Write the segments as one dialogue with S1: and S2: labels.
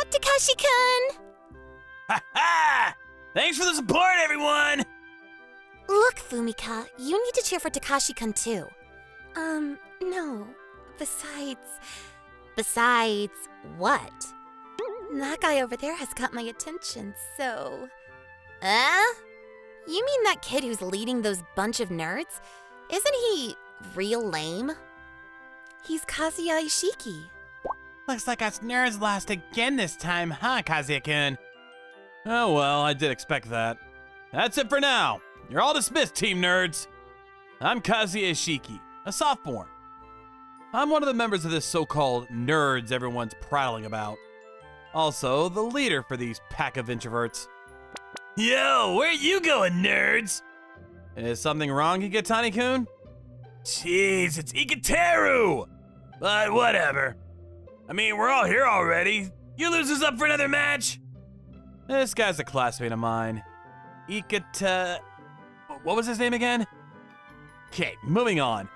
S1: Takashi-kun!
S2: Ha ha! Thanks for the support, everyone!
S1: Look, Fumika, you need to cheer for Takashi-kun too. No. Besides what? That guy over there has got my attention, so... You mean that kid who's leading those bunch of nerds? Isn't he real lame? He's Kazuya Ishiki.
S2: Looks like us nerds lost again this time, huh, Kazuya-kun? Oh well, I did expect that. That's it for now. You're all dismissed, team nerds. I'm Kazuya Ishiki, a sophomore. I'm one of the members of this so-called nerds everyone's prattling about. Also, the leader for these pack of introverts. Yo, where you going, nerds? Is something wrong, Higatani-kun? Jeez, it's Ikateru! But whatever. I mean, we're all here already. You losers up for another match? This guy's a classmate of mine. What was his name again? Okay, moving on.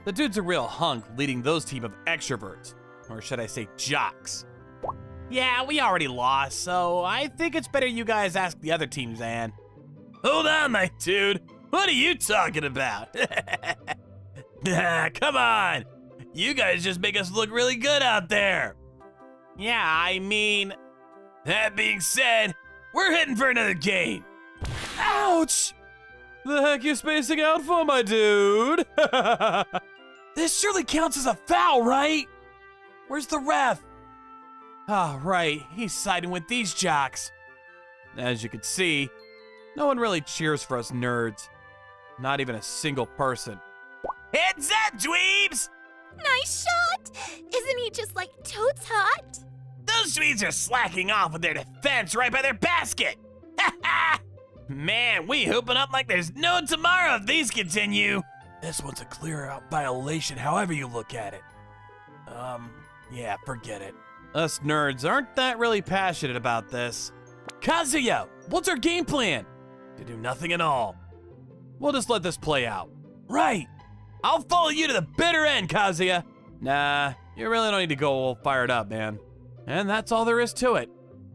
S2: The dude's a real hunk leading those team of extroverts. Or should I say jocks. Yeah, we already lost, so I think it's better you guys ask the other team, Zan. Hold on, my dude. What are you talking about? Come on. You guys just make us look really good out there. Yeah, I mean... That being said, we're heading for another game. Ouch! The heck you spacing out for, my dude? This surely counts as a foul, right? Where's the ref? Ah, right, he's siding with these jocks. As you can see, no one really cheers for us nerds. Not even a single person. Heads up, dweebs!
S1: Nice shot! Isn't he just like totes hot?
S2: Those dweebs are slacking off with their defense right by their basket! Ha ha! Man, we hooping up like there's no tomorrow if these continue. This one's a clear-out violation however you look at it. Yeah, forget it. Us nerds aren't that really passionate about this. Kazuya, what's our game plan? To do nothing at all. We'll just let this play out. Right! I'll follow you to the bitter end, Kazuya! Nah, you really don't need to go all fired up, man. And that's all there is to it.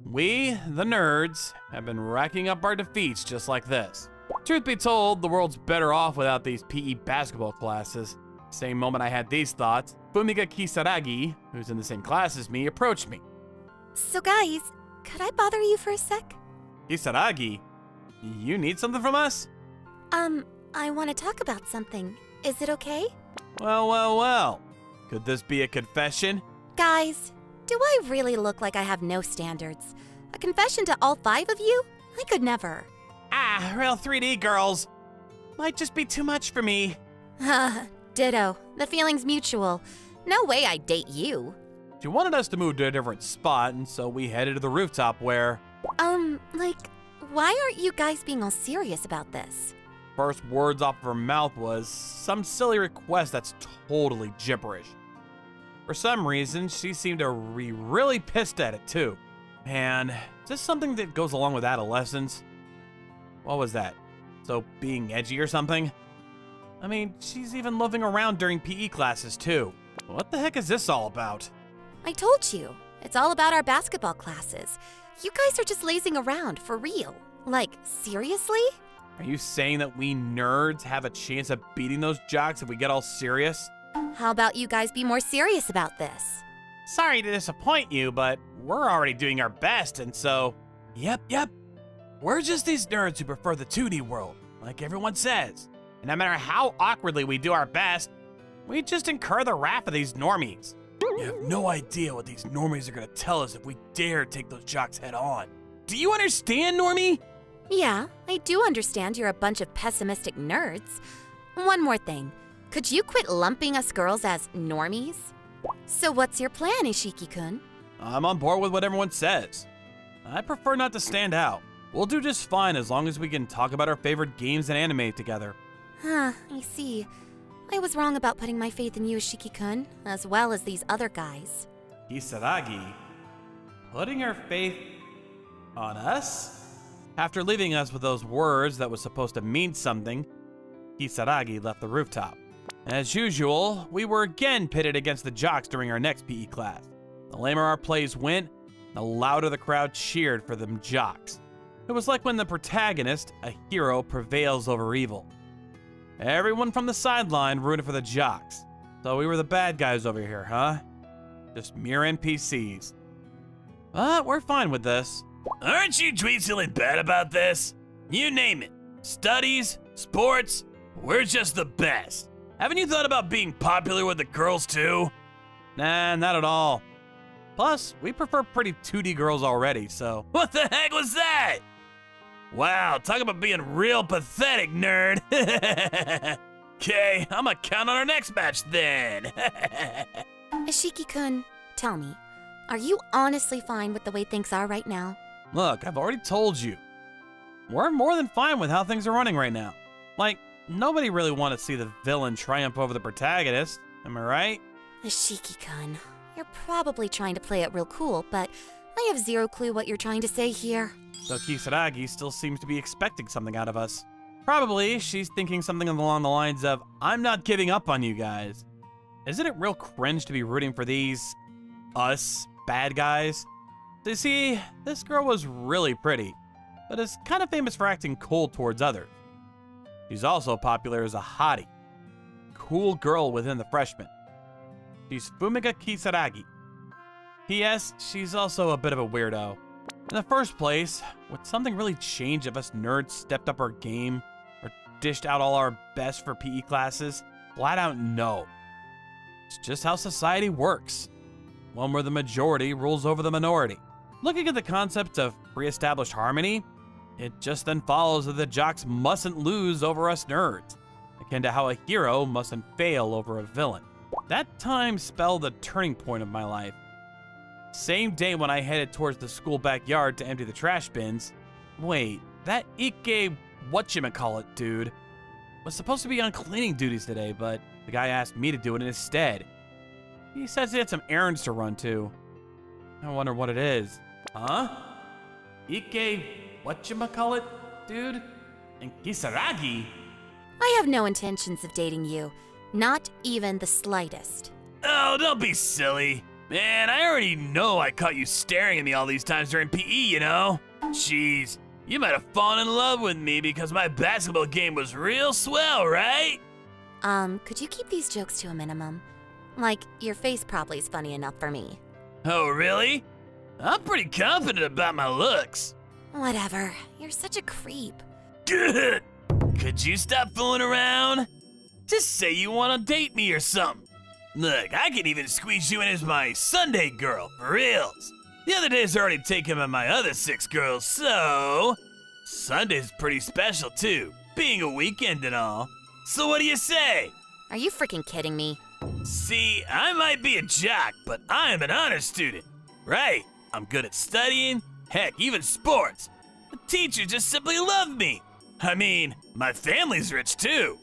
S2: We, the nerds, have been racking up our defeats just like this. Truth be told, the world's better off without these PE basketball classes. Same moment I had these thoughts, Fumika Kisaragi, who's in the same class as me, approached me.
S1: So guys, could I bother you for a sec?
S2: Kisaragi? You need something from us?
S1: I want to talk about something. Is it okay?
S2: Well. Could this be a confession?
S1: Guys, do I really look like I have no standards? A confession to all 5 of you? I could never.
S2: Ah, real 3D girls. Might just be too much for me.
S1: Ditto. The feeling's mutual. No way I'd date you.
S2: She wanted us to move to a different spot, and so we headed to the rooftop where...
S1: Why aren't you guys being all serious about this?
S2: First words off of her mouth was some silly request that's totally gibberish. For some reason, she seemed to be really pissed at it too. Man, is this something that goes along with adolescence? What was that? So being edgy or something? I mean, she's even loafing around during PE classes too. What the heck is this all about?
S1: I told you, it's all about our basketball classes. You guys are just lazing around, for real. Like, seriously?
S2: Are you saying that we nerds have a chance of beating those jocks if we get all serious?
S1: How about you guys be more serious about this?
S2: Sorry to disappoint you, but we're already doing our best, and so... Yep. We're just these nerds who prefer the 2D world, like everyone says. And no matter how awkwardly we do our best, we just incur the wrath of these normies. You have no idea what these normies are gonna tell us if we dare take those jocks head on. Do you understand, normie?
S1: Yeah, I do understand you're a bunch of pessimistic nerds. One more thing. Could you quit lumping us girls as normies? So what's your plan, Ishiki-kun?
S2: I'm on board with what everyone says. I prefer not to stand out. We'll do just fine as long as we can talk about our favorite games and anime together.
S1: I see. I was wrong about putting my faith in you, Ishiki-kun, as well as these other guys.
S2: Kisaragi? Putting her faith on us? After leaving us with those words that was supposed to mean something, Kisaragi left the rooftop. As usual, we were again pitted against the jocks during our next PE class. The lamer our plays went, the louder the crowd cheered for them jocks. It was like when the protagonist, a hero, prevails over evil. Everyone from the sideline rooted for the jocks. So we were the bad guys over here, huh? Just mere NPCs. But we're fine with this.
S3: Aren't you dweebs feeling bad about this? You name it. Studies, sports, we're just the best. Haven't you thought about being popular with the girls too?
S2: Nah, not at all. Plus, we prefer pretty 2D girls already, so.
S3: What the heck was that? Wow, talk about being real pathetic, nerd. Okay, I'm gonna count on our next match then.
S1: Ishiki-kun, tell me, are you honestly fine with the way things are right now?
S2: Look, I've already told you. We're more than fine with how things are running right now. Like, nobody really wanted to see the villain triumph over the protagonist, am I right?
S1: Ishiki-kun, you're probably trying to play it real cool, but I have zero clue what you're trying to say here.
S2: So Kisaragi still seems to be expecting something out of us. Probably she's thinking something along the lines of, I'm not giving up on you guys. Isn't it real cringe to be rooting for these, us, bad guys? So you see, this girl was really pretty, but is kind of famous for acting cold towards others. She's also popular as a hottie. Cool girl within the freshmen. She's Fumiga Kisaragi. P.S. She's also a bit of a weirdo. In the first place, would something really change if us nerds stepped up our game or dished out all our best for PE classes? Flat out no. It's just how society works. One where the majority rules over the minority. Looking at the concept of pre-established harmony, it just then follows that the jocks mustn't lose over us nerds, akin to how a hero mustn't fail over a villain. That time spelled a turning point of my life. Same day when I headed towards the school backyard to empty the trash bins. Wait, that Ike whatchamacallit dude was supposed to be on cleaning duties today, but the guy asked me to do it instead. He says he had some errands to run to. I wonder what it is. Huh? Ike whatchamacallit dude? And Kisaragi?
S1: I have no intentions of dating you, not even the slightest.
S3: Oh, don't be silly. Man, I already know I caught you staring at me all these times during PE, you know? Jeez, you might have fallen in love with me because my basketball game was real swell, right?
S1: Could you keep these jokes to a minimum? Like, your face probably is funny enough for me.
S3: Oh, really? I'm pretty confident about my looks.
S1: Whatever, you're such a creep.
S3: Good. Could you stop fooling around? Just say you want to date me or something. Look, I could even squeeze you in as my Sunday girl, for reals. The other day's already taken by my other 6 girls, so... Sunday's pretty special, too, being a weekend and all. So what do you say?
S1: Are you freaking kidding me?
S3: See, I might be a jock, but I'm an honor student. Right, I'm good at studying, heck, even sports. The teachers just simply love me. I mean, my family's rich, too.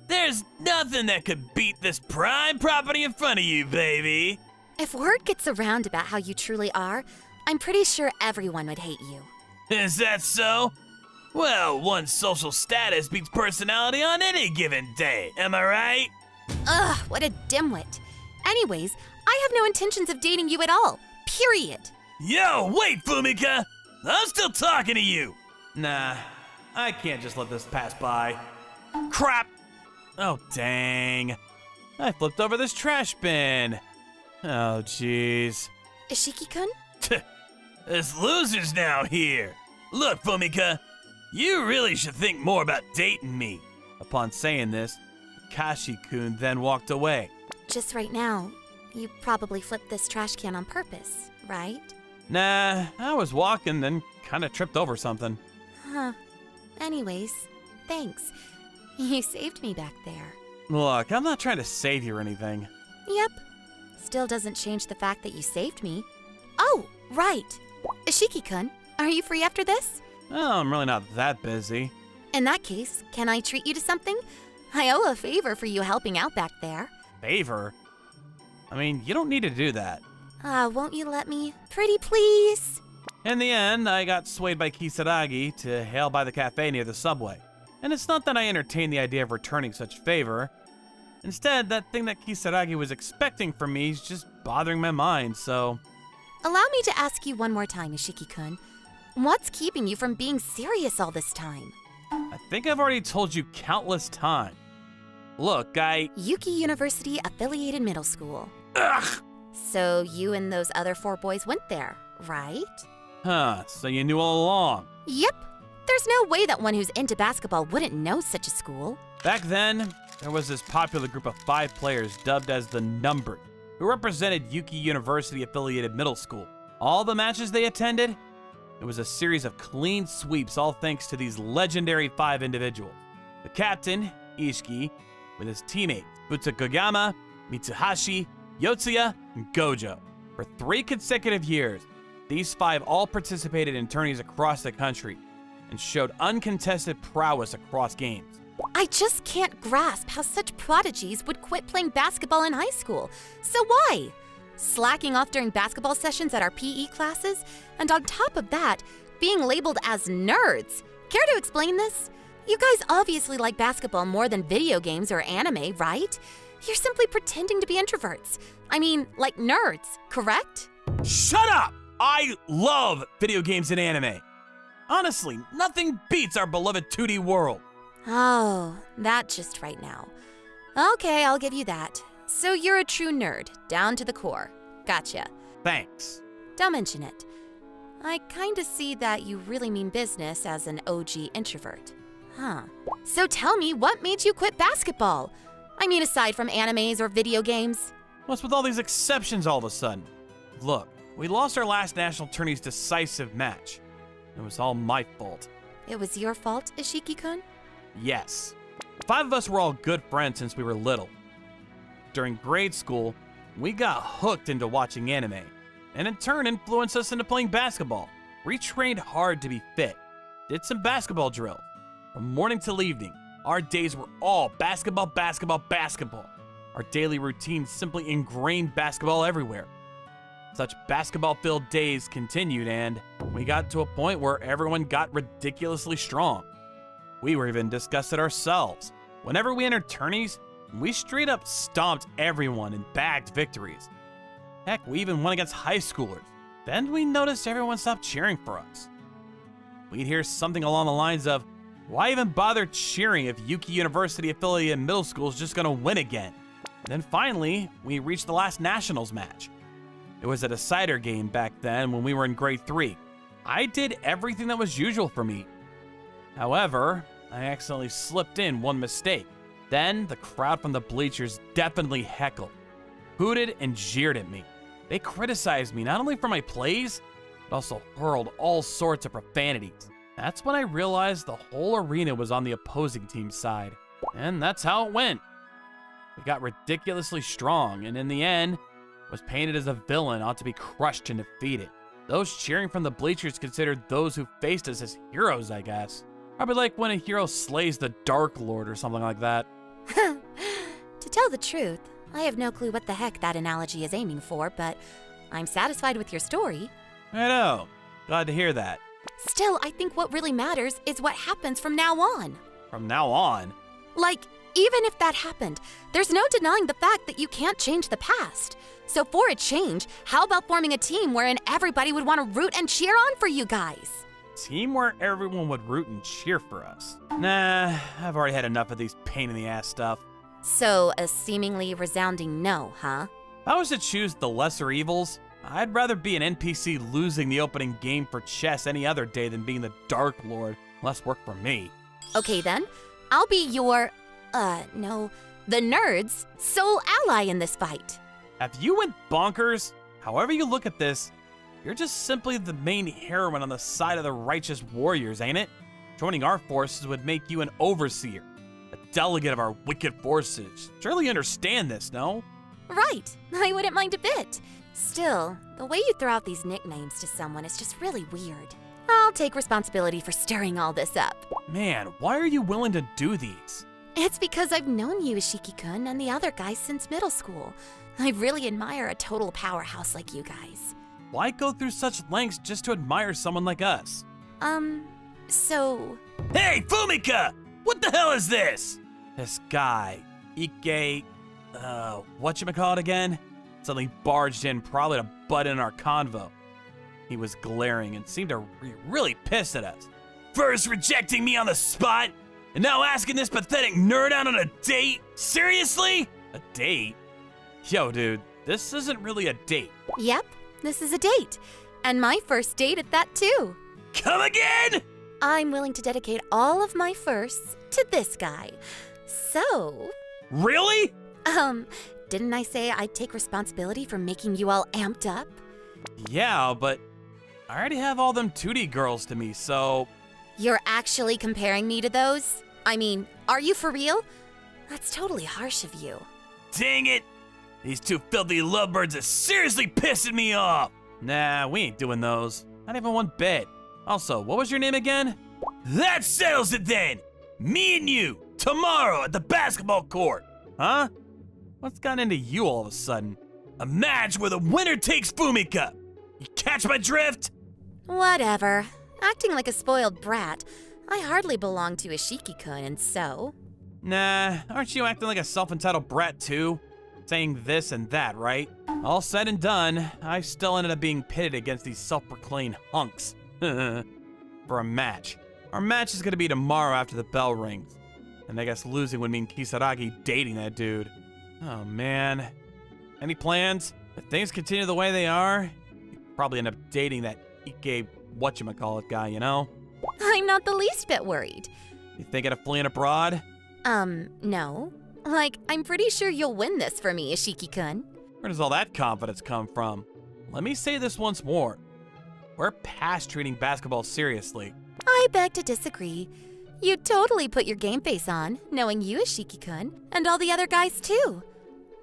S3: There's nothing that could beat this prime property in front of you, baby.
S1: If word gets around about how you truly are, I'm pretty sure everyone would hate you.
S3: Is that so? Well, one's social status beats personality on any given day, am I right?
S1: Ugh, what a dimwit. Anyways, I have no intentions of dating you at all. Period.
S3: Yo, wait, Fumika! I'm still talking to you!
S2: Nah, I can't just let this pass by.
S3: Crap!
S2: Oh, dang. I flipped over this trash bin. Oh, jeez.
S1: Ishiki-kun?
S3: There's losers now here. Look, Fumika, you really should think more about dating me.
S2: Upon saying this, Kashi-kun then walked away.
S1: Just right now, you probably flipped this trash can on purpose, right?
S2: Nah, I was walking, then kind of tripped over something.
S1: Huh. Anyways, thanks. You saved me back there.
S2: Look, I'm not trying to save you or anything.
S1: Yep. Still doesn't change the fact that you saved me. Oh, right. Ishiki-kun, are you free after this?
S2: Oh, I'm really not that busy.
S1: In that case, can I treat you to something? I owe a favor for you helping out back there.
S2: Favor? I mean, you don't need to do that.
S1: Won't you let me? Pretty please?
S2: In the end, I got swayed by Kisaragi to hail by the cafe near the subway. And it's not that I entertained the idea of returning such favor. Instead, that thing that Kisaragi was expecting from me is just bothering my mind, so...
S1: Allow me to ask you one more time, Ishiki-kun. What's keeping you from being serious all this time?
S3: I think I've already told you countless times. Look,
S1: Yuki University Affiliated Middle School.
S3: Ugh!
S1: So you and those other 4 boys went there, right?
S3: So you knew all along.
S1: Yep. There's no way that one who's into basketball wouldn't know such a school.
S3: Back then, there was this popular group of 5 players dubbed as the Numbered, who represented Yuki University Affiliated Middle School. All the matches they attended, it was a series of clean sweeps, all thanks to these legendary 5 individuals. The captain, Ishiki, with his teammates, Futsukogama, Mitsuhashi, Yotsuya, and Gojo. For 3 consecutive years, these 5 all participated in tourneys across the country and showed uncontested prowess across games.
S1: I just can't grasp how such prodigies would quit playing basketball in high school. So why? Slacking off during basketball sessions at our PE classes, and on top of that, being labeled as nerds. Care to explain this? You guys obviously like basketball more than video games or anime, right? You're simply pretending to be introverts. I mean, like nerds, correct?
S3: Shut up! I love video games and anime. Honestly, nothing beats our beloved 2D world.
S1: Oh, that just right now. Okay, I'll give you that. So you're a true nerd, down to the core. Gotcha.
S3: Thanks.
S1: Don't mention it. I kinda see that you really mean business as an OG introvert. Huh. So tell me, what made you quit basketball? I mean, aside from animes or video games.
S3: What's with all these exceptions all of a sudden? Look, we lost our last national tourney's decisive match. It was all my fault.
S1: It was your fault, Ishiki-kun?
S3: Yes. 5 of us were all good friends since we were little. During grade school, we got hooked into watching anime, and in turn influenced us into playing basketball. We trained hard to be fit, did some basketball drills. From morning till evening, our days were all basketball, basketball, basketball. Our daily routine simply ingrained basketball everywhere. Such basketball-filled days continued, and we got to a point where everyone got ridiculously strong. We were even disgusted ourselves. Whenever we entered tourneys, we straight up stomped everyone and bagged victories. Heck, we even went against high schoolers. Then we noticed everyone stopped cheering for us. We'd hear something along the lines of, why even bother cheering if Yuki University Affiliated Middle School is just gonna win again? And then finally, we reached the last nationals match. It was a decider game back then when we were in grade 3. I did everything that was usual for me. However, I accidentally slipped in one mistake. Then the crowd from the bleachers deafeningly heckled, hooted, and jeered at me. They criticized me not only for my plays, but also hurled all sorts of profanities. That's when I realized the whole arena was on the opposing team's side. And that's how it went. We got ridiculously strong, and in the end, was painted as a villain ought to be crushed and defeated. Those cheering from the bleachers considered those who faced us as heroes, I guess. Probably like when a hero slays the Dark Lord or something like that.
S1: To tell the truth, I have no clue what the heck that analogy is aiming for, but I'm satisfied with your story.
S3: I know. Glad to hear that.
S1: Still, I think what really matters is what happens from now on.
S3: From now on?
S1: Like, even if that happened, there's no denying the fact that you can't change the past. So for a change, how about forming a team wherein everybody would want to root and cheer on for you guys?
S3: Team where everyone would root and cheer for us. Nah, I've already had enough of these pain-in-the-ass stuff.
S1: So, a seemingly resounding no, huh?
S3: If I was to choose the lesser evils, I'd rather be an NPC losing the opening game for chess any other day than being the Dark Lord. Less work for me.
S1: Okay then, I'll be your, the nerd's sole ally in this fight.
S3: Have you went bonkers? However you look at this, you're just simply the main heroine on the side of the righteous warriors, ain't it? Joining our forces would make you an overseer, a delegate of our wicked forces. Surely you understand this, no?
S1: Right, I wouldn't mind a bit. Still, the way you throw out these nicknames to someone is just really weird. I'll take responsibility for stirring all this up.
S3: Man, why are you willing to do these?
S1: It's because I've known you, Ishiki-kun, and the other guys since middle school. I really admire a total powerhouse like you guys.
S3: Why go through such lengths just to admire someone like us?
S1: So...
S2: Hey, Fumika! What the hell is this?
S3: This guy, Ike, whatchamacallit again?
S2: suddenly barged in, probably to butt in our convo. He was glaring and seemed to be really pissed at us.
S3: First rejecting me on the spot, and now asking this pathetic nerd out on a date? Seriously?
S2: A date? Yo, dude, this isn't really a date.
S1: Yep, this is a date. And my first date at that, too.
S3: Come again?
S1: I'm willing to dedicate all of my firsts to this guy. So,
S3: Really?
S1: didn't I say I'd take responsibility for making you all amped up?
S2: Yeah, but I already have all them 2D girls to me, so...
S1: You're actually comparing me to those? I mean, are you for real? That's totally harsh of you.
S3: Dang it! These two filthy lovebirds are seriously pissing me off!
S2: Nah, we ain't doing those. Not even one bit. Also, what was your name again?
S3: That settles it then! Me and you, tomorrow at the basketball court!
S2: Huh? What's gotten into you all of a sudden?
S3: A match where the winner takes Fumika! You catch my drift?
S1: Whatever. Acting like a spoiled brat, I hardly belong to Ishiki-kun, and so...
S2: Nah, aren't you acting like a self-entitled brat too? Saying this and that, right? All said and done, I still ended up being pitted against these self-proclaimed hunks. For a match. Our match is gonna be tomorrow after the bell rings. And I guess losing would mean Kisaragi dating that dude. Oh man. Any plans? If things continue the way they are, you'd probably end up dating that Ike whatchamacallit guy, you know?
S1: I'm not the least bit worried.
S2: You thinking of fleeing abroad?
S1: No. Like, I'm pretty sure you'll win this for me, Ishiki-kun.
S2: Where does all that confidence come from? Let me say this once more. We're past treating basketball seriously.
S1: I beg to disagree. You totally put your game face on, knowing you, Ishiki-kun, and all the other guys too.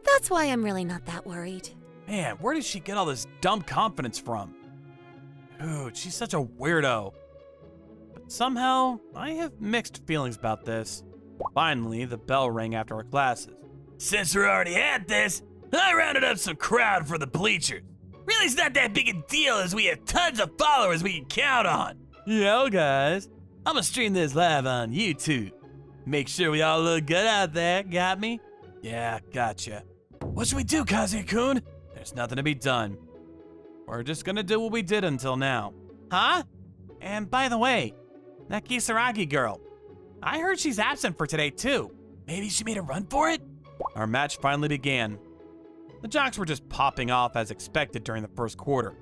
S1: That's why I'm really not that worried.
S2: Man, where does she get all this dumb confidence from? Dude, she's such a weirdo. But somehow, I have mixed feelings about this. Finally, the bell rang after our classes.
S3: Since we're already at this, I rounded up some crowd for the bleachers. Really, it's not that big a deal as we have tons of followers we can count on.
S2: Yo, guys.
S3: I'm gonna stream this live on YouTube. Make sure we all look good out there, got me?
S2: Yeah, gotcha.
S3: What should we do, Kaze-kun?
S2: There's nothing to be done. We're just gonna do what we did until now. Huh? And by the way, that Kisaragi girl, I heard she's absent for today too.
S3: Maybe she made a run for it?
S2: Our match finally began. The jocks were just popping off as expected during the first quarter.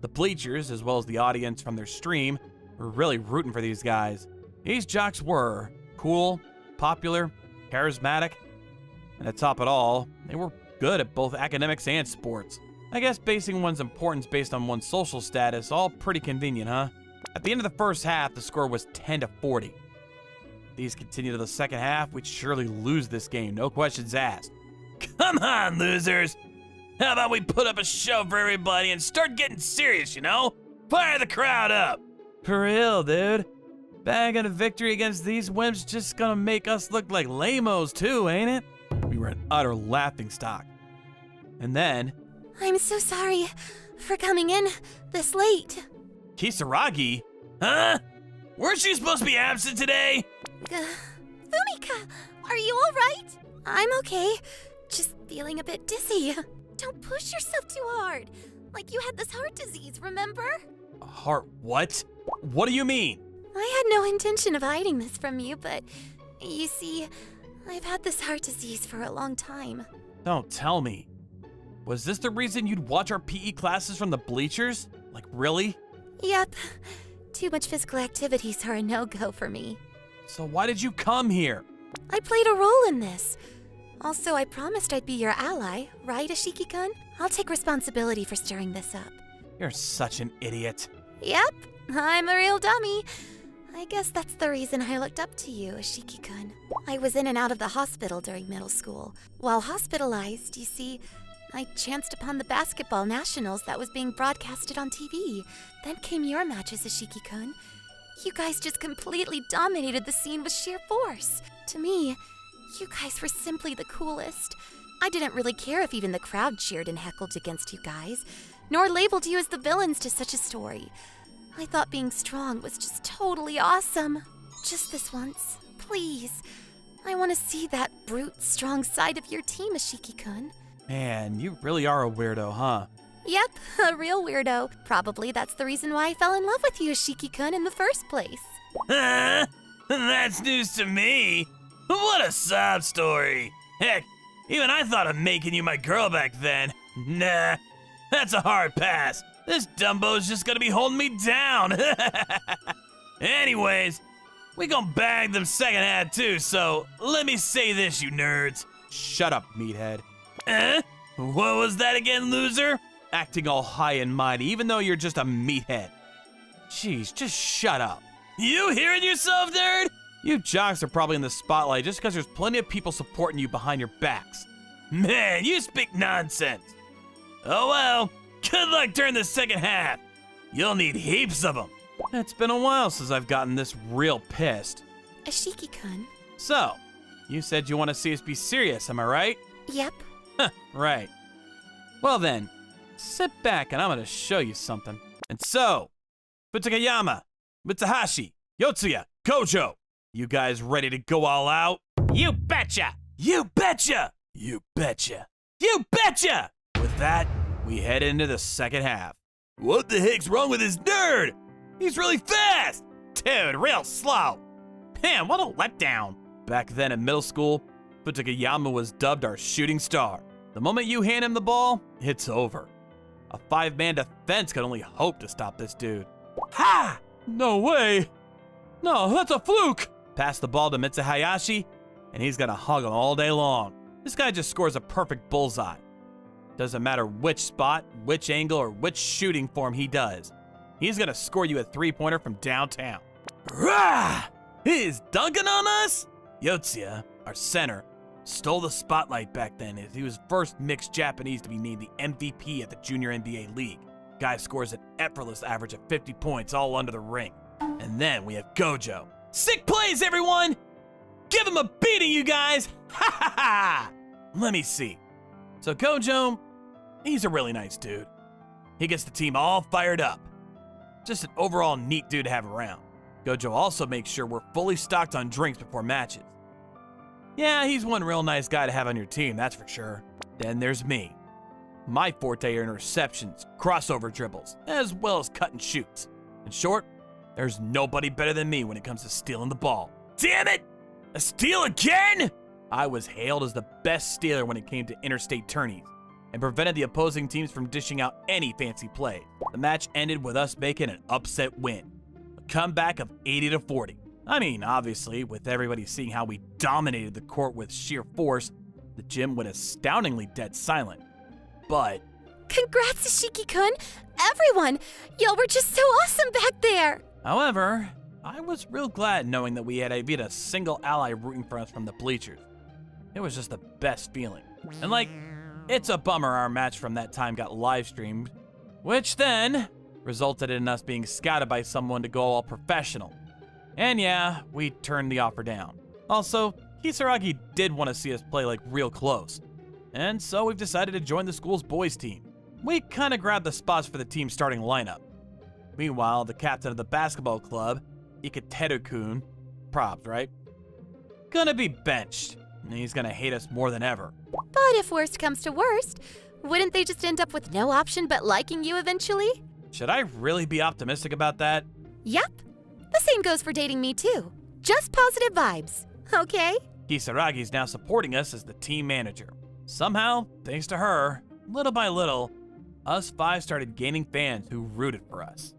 S2: The bleachers, as well as the audience from their stream, were really rooting for these guys. These jocks were cool, popular, charismatic, and to top it all, they were good at both academics and sports. I guess basing one's importance based on one's social status, all pretty convenient, huh? At the end of the first half, the score was 10-40. If these continue to the second half, we'd surely lose this game, no questions asked.
S3: Come on, losers! How about we put up a show for everybody and start getting serious, you know? Fire the crowd up!
S2: For real, dude. Bagging a victory against these wimps just gonna make us look like lamos too, ain't it? We were an utter laughingstock. And then...
S1: I'm so sorry for coming in this late.
S2: Kisaragi?
S3: Huh? Weren't you supposed to be absent today?
S1: Fumika, are you all right? I'm okay. Just feeling a bit dizzy. Don't push yourself too hard. Like you had this heart disease, remember?
S2: Heart what? What do you mean?
S1: I had no intention of hiding this from you, but you see, I've had this heart disease for a long time.
S2: Don't tell me. Was this the reason you'd watch our PE classes from the bleachers? Like, really?
S1: Yep. Too much physical activities are a no-go for me.
S2: So why did you come here?
S1: I played a role in this. Also, I promised I'd be your ally, right, Ishiki-kun? I'll take responsibility for stirring this up.
S2: You're such an idiot.
S1: Yep, I'm a real dummy. I guess that's the reason I looked up to you, Ishiki-kun. I was in and out of the hospital during middle school. While hospitalized, you see, I chanced upon the basketball nationals that was being broadcasted on TV. Then came your matches, Ishiki-kun. You guys just completely dominated the scene with sheer force. To me, you guys were simply the coolest. I didn't really care if even the crowd cheered and heckled against you guys, nor labeled you as the villains to such a story. I thought being strong was just totally awesome. Just this once, please. I want to see that brute, strong side of your team, Ishiki-kun.
S3: Man, you really are a weirdo, huh?
S1: Yep, a real weirdo. Probably that's the reason why I fell in love with you, Shiki-kun, in the first place.
S2: Huh? That's news to me. What a sob story. Heck, even I thought of making you my girl back then. Nah, that's a hard pass. This Dumbo's just gonna be holding me down. Anyways, we gon' bag them second half too, so let me say this, you nerds.
S3: Shut up, meathead.
S2: What was that again, loser?
S3: Acting all high and mighty, even though you're just a meathead. Jeez, just shut up.
S2: You hearing yourself, nerd?
S3: You jocks are probably in the spotlight just because there's plenty of people supporting you behind your backs.
S2: Man, you speak nonsense. Oh well, good luck during the second half. You'll need heaps of them.
S3: It's been a while since I've gotten this real pissed.
S1: Shiki-kun.
S3: So, you said you want to see us be serious, am I right?
S1: Yep.
S3: Right. Well then, sit back and I'm gonna show you something. And so, Futakayama, Mitsuhashi, Yotsuya, Gojo, you guys ready to go all out?
S2: You betcha! You betcha! You betcha! You betcha!
S3: With that, we head into the second half.
S2: What the heck's wrong with this nerd? He's really fast! Dude, real slow. Man, what a letdown.
S3: Back then in middle school, Futakayama was dubbed our shooting star. The moment you hand him the ball, it's over. A 5-man defense could only hope to stop this dude.
S2: Ha!
S3: No way! No, that's a fluke! Pass the ball to Mitsuhayashi, and he's gonna hug him all day long. This guy just scores a perfect bullseye. Doesn't matter which spot, which angle, or which shooting form he does. He's gonna score you a 3-pointer from downtown.
S2: Rah!
S3: He's dunking on us? Yotsuya, our center, stole the spotlight back then as he was first mixed Japanese to be named the MVP at the Junior NBA League. Guy scores an effortless average of 50 points all under the ring. And then we have Gojo.
S2: Sick plays, everyone! Give him a beating, you guys! Ha ha ha!
S3: Let me see. So Gojo, he's a really nice dude. He gets the team all fired up. Just an overall neat dude to have around. Gojo also makes sure we're fully stocked on drinks before matches. Yeah, he's one real nice guy to have on your team, that's for sure. Then there's me. My forte are interceptions, crossover dribbles, as well as cut and shoots. In short, there's nobody better than me when it comes to stealing the ball.
S2: Damn it! A steal again?
S3: I was hailed as the best stealer when it came to interstate tourneys, and prevented the opposing teams from dishing out any fancy play. The match ended with us making an upset win. A comeback of 80-40. I mean, obviously, with everybody seeing how we dominated the court with sheer force, the gym went astoundingly dead silent. But
S1: Congrats, Shiki-kun! Everyone! Y'all were just so awesome back there!
S3: however, I was real glad knowing that we had even a single ally rooting for us from the bleachers. It was just the best feeling. And like, it's a bummer our match from that time got live streamed, which then resulted in us being scouted by someone to go all professional. And yeah, we turned the offer down. Also, Kisaragi did want to see us play like real close. And so we've decided to join the school's boys team. We kind of grabbed the spots for the team's starting lineup. Meanwhile, the captain of the basketball club, Ikateru-kun, props, right? Gonna be benched, and he's gonna hate us more than ever.
S1: But if worst comes to worst, wouldn't they just end up with no option but liking you eventually?
S3: Should I really be optimistic about that?
S1: Yep. The same goes for dating me too. Just positive vibes, okay?
S3: Kisaragi's now supporting us as the team manager. Somehow, thanks to her, little by little, us 5 started gaining fans who rooted for us.